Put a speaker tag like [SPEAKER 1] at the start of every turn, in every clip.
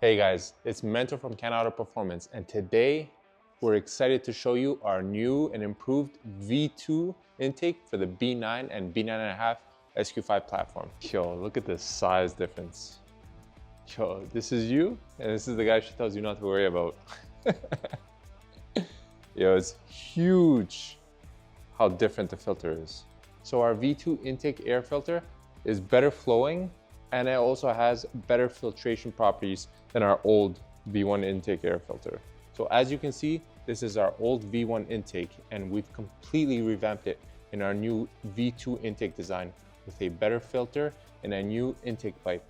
[SPEAKER 1] Hey guys, it's Mentor from Canada Performance, and today we're excited to show you our new and improved V2 intake for the B9 and B9.5 SQ5 platform. Yo, look at the size difference. Yo, this is you, and this is the guy she tells you not to worry about. Yo, it's huge how different the filter is. So our V2 intake air filter is better flowing, and it also has better filtration properties than our old V1 intake air filter. So as you can see, this is our old V1 intake, and we've completely revamped it in our new V2 intake design with a better filter and a new intake pipe,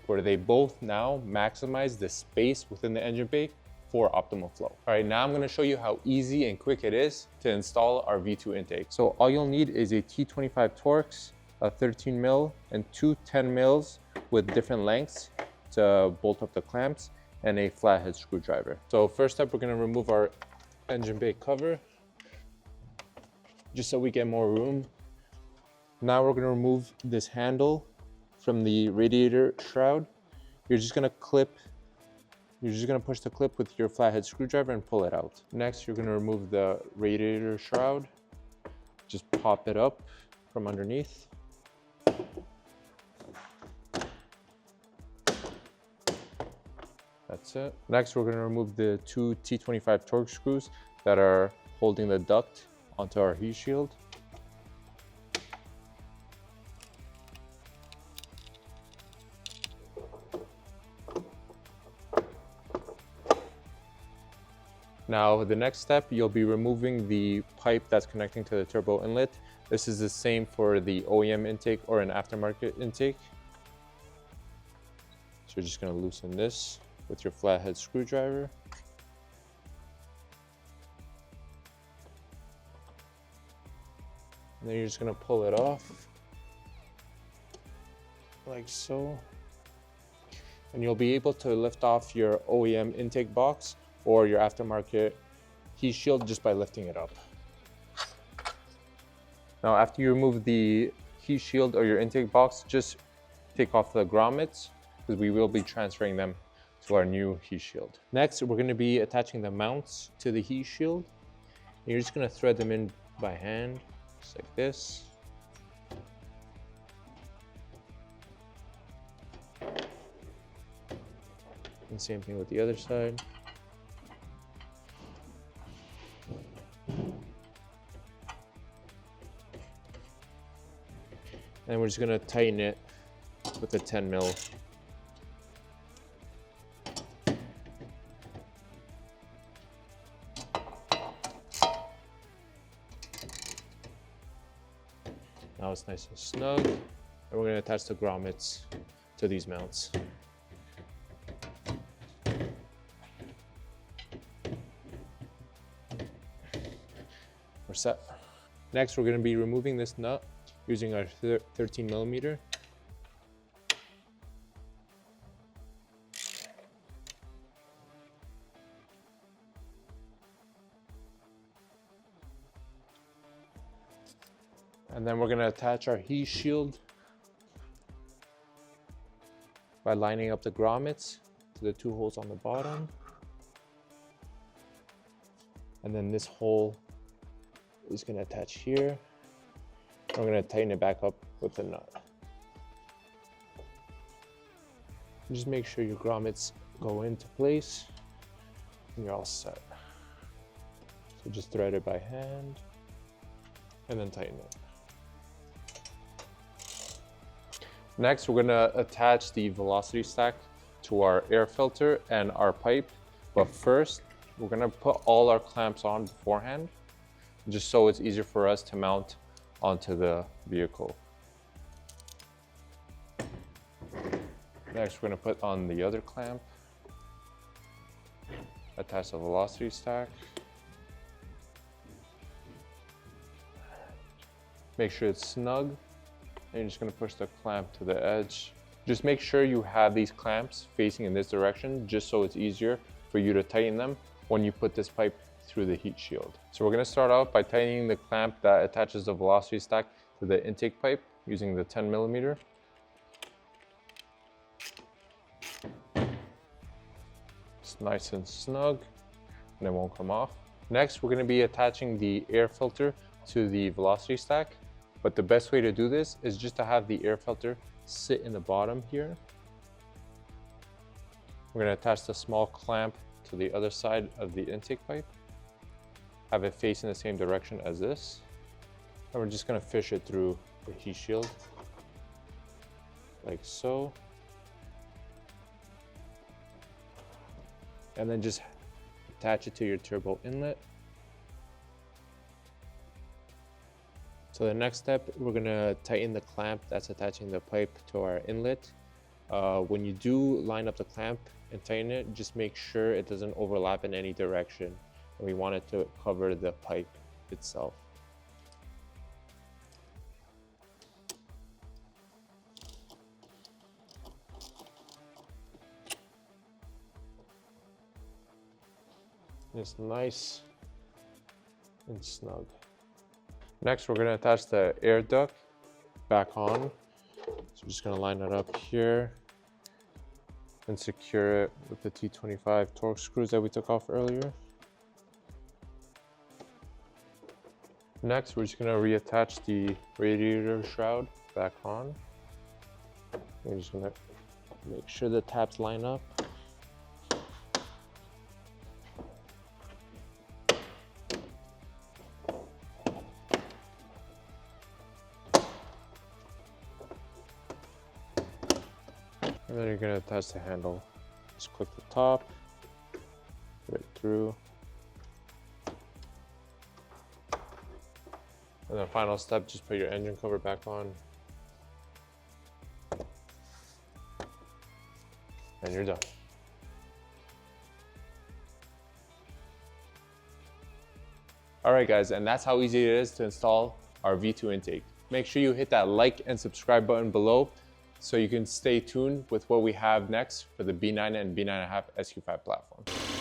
[SPEAKER 1] where they both now maximize the space within the engine bay for optimal flow. All right, now I'm gonna show you how easy and quick it is to install our V2 intake. So all you'll need is a T25 Torx, a 13 mil, and two 10 mils with different lengths to bolt up the clamps, and a flathead screwdriver. So first up, we're gonna remove our engine bay cover, just so we get more room. Now we're gonna remove this handle from the radiator shroud. You're just gonna push the clip with your flathead screwdriver and pull it out. Next, you're gonna remove the radiator shroud. Just pop it up from underneath. That's it. Next, we're gonna remove the two T25 Torx screws that are holding the duct onto our heat shield. Now, the next step, you'll be removing the pipe that's connecting to the turbo inlet. This is the same for the OEM intake or an aftermarket intake. So you're just gonna loosen this with your flathead screwdriver. And then you're just gonna pull it off like so. And you'll be able to lift off your OEM intake box or your aftermarket heat shield just by lifting it up. Now, after you remove the heat shield or your intake box, just take off the grommets, because we will be transferring them to our new heat shield. Next, we're gonna be attaching the mounts to the heat shield. And you're just gonna thread them in by hand, just like this. And same thing with the other side. And we're just gonna tighten it with a 10 mil. Now it's nice and snug. And we're gonna attach the grommets to these mounts. We're set. Next, we're gonna be removing this nut using our 13 millimeter. And then we're gonna attach our heat shield by lining up the grommets to the two holes on the bottom. And then this hole is gonna attach here. We're gonna tighten it back up with the nut. Just make sure your grommets go into place and you're all set. So just thread it by hand and then tighten it. Next, we're gonna attach the velocity stack to our air filter and our pipe. But first, we're gonna put all our clamps on beforehand, just so it's easier for us to mount onto the vehicle. Next, we're gonna put on the other clamp, attach the velocity stack. Make sure it's snug. And you're just gonna push the clamp to the edge. Just make sure you have these clamps facing in this direction, just so it's easier for you to tighten them when you put this pipe through the heat shield. So we're gonna start out by tightening the clamp that attaches the velocity stack to the intake pipe using the 10 millimeter. It's nice and snug and it won't come off. Next, we're going to be attaching the air filter to the velocity stack. But the best way to do this is just to have the air filter sit in the bottom here. We're going to attach the small clamp to the other side of the intake pipe. Have it facing the same direction as this. And we're just going to fish it through the heat shield, like so. And then just attach it to your turbo inlet. So the next step, we're gonna tighten the clamp that's attaching the pipe to our inlet. When you do line up the clamp and tighten it, just make sure it doesn't overlap in any direction. And we want it to cover the pipe itself. It's nice and snug. Next, we're going to attach the air duct back on. So we're just going to line it up here and secure it with the T25 torque screws that we took off earlier. Next, we're just going to reattach the radiator shroud back on. We're just going to make sure the tabs line up. And then you're going to attach the handle. Just click the top, put it through. And the final step, just put your engine cover back on. And you're done. All right guys, and that's how easy it is to install our V2 intake. Make sure you hit that like and subscribe button below so you can stay tuned with what we have next for the B9 and B9.5 SQ5 platform.